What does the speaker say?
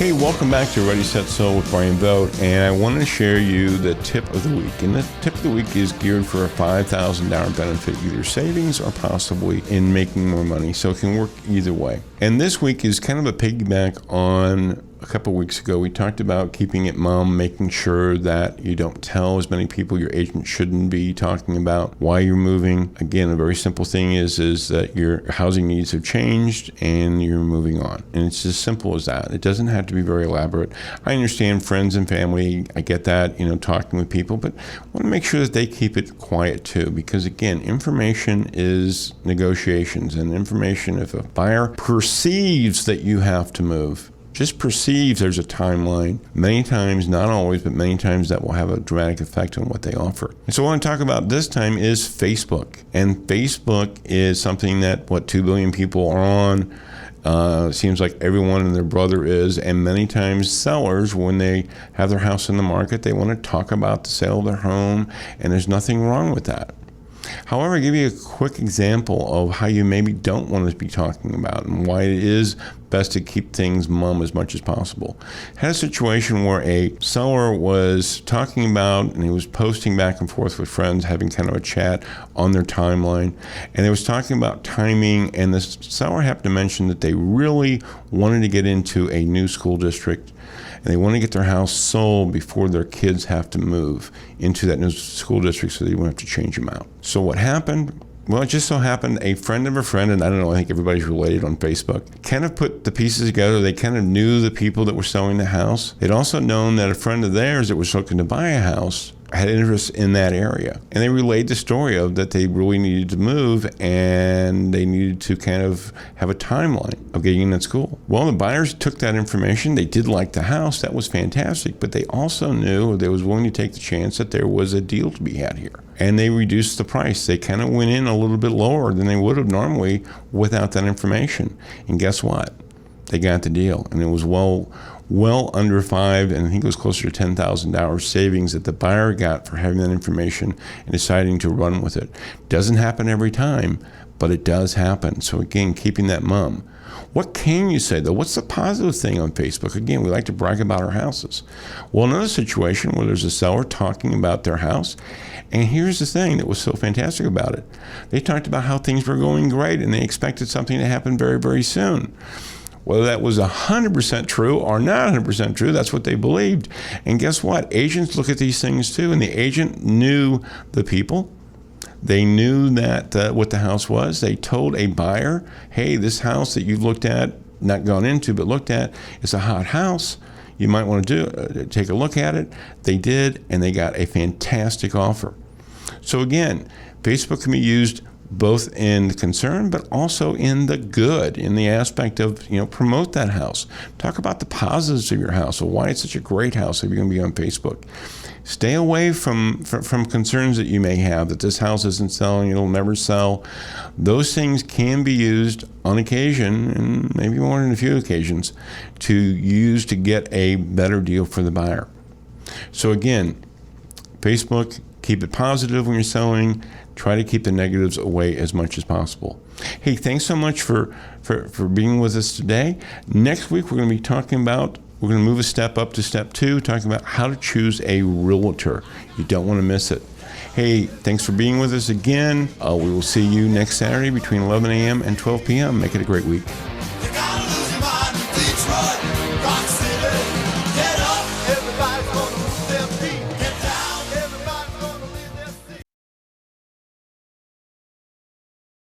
Hey, welcome back to Ready, Set, Sold with Bryan Vogt, and I want to share you the tip of the week. And the tip of the week is geared for a $5,000 benefit, either savings or possibly in making more money. So it can work either way. And this week is kind of a piggyback on a couple of weeks ago. We talked about keeping it mum, making sure that you don't tell as many people. Your agent shouldn't be talking about why you're moving. Again, a very simple thing is that your housing needs have changed and you're moving on. And it's as simple as that. It doesn't have to be very elaborate. I understand friends and family, I get that, talking with people, but I want to make sure that they keep it quiet too, because again, information is negotiations, and information, if a buyer perceives that you have to move, just perceives there's a timeline, many times, not always, but many times that will have a dramatic effect on what they offer. And so what I want to talk about this time is Facebook. And Facebook is something that, 2 billion people are on. It seems like everyone and their brother is, and many times sellers, when they have their house in the market, they want to talk about the sale of their home, and there's nothing wrong with that. However, I'll give you a quick example of how you maybe don't want to be talking about and why it is best to keep things mum as much as possible. I had a situation where a seller was talking about, and he was posting back and forth with friends, having kind of a chat on their timeline, and they was talking about timing, and the seller happened to mention that they really wanted to get into a new school district, and they want to get their house sold before their kids have to move into that new school district so they won't have to change them out. So what happened? Well, it just so happened a friend of a friend, and I don't know, I think everybody's related on Facebook, kind of put the pieces together. They kind of knew the people that were selling the house. They'd also known that a friend of theirs that was looking to buy a house had interest in that area. And they relayed the story of that they really needed to move and they needed to kind of have a timeline of getting in at school. Well, the buyers took that information. They did like the house. That was fantastic. But they also knew they was willing to take the chance that there was a deal to be had here. And they reduced the price. They kind of went in a little bit lower than they would have normally without that information. And guess what? They got the deal. And it was well under $5,000, and I think it was closer to $10,000 savings that the buyer got for having that information and deciding to run with it. Doesn't happen every time, but it does happen. So again, keeping that mum. What can you say though? What's the positive thing on Facebook? Again, we like to brag about our houses. Well, another situation where there's a seller talking about their house, and here's the thing that was so fantastic about it. They talked about how things were going great and they expected something to happen very, very soon. Whether that was 100% true or not 100% true, that's what they believed. And guess what? Agents look at these things too, and the agent knew the people. They knew that what the house was. They told a buyer, hey, this house that you've looked at, not gone into, but looked at, is a hot house. You might want to take a look at it. They did, and they got a fantastic offer. So again, Facebook can be used both in the concern, but also in the good, in the aspect of, promote that house. Talk about the positives of your house, or why it's such a great house if you're going to be on Facebook. Stay away from concerns that you may have, that this house isn't selling, it'll never sell. Those things can be used on occasion, and maybe more than a few occasions, to use to get a better deal for the buyer. So again, Facebook, keep it positive when you're selling. Try to keep the negatives away as much as possible. Hey, thanks so much for being with us today. Next week, we're going to move a step up to step 2, talking about how to choose a realtor. You don't want to miss it. Hey, thanks for being with us again. We will see you next Saturday between 11 a.m. and 12 p.m. Make it a great week. You gotta lose your mind, Detroit.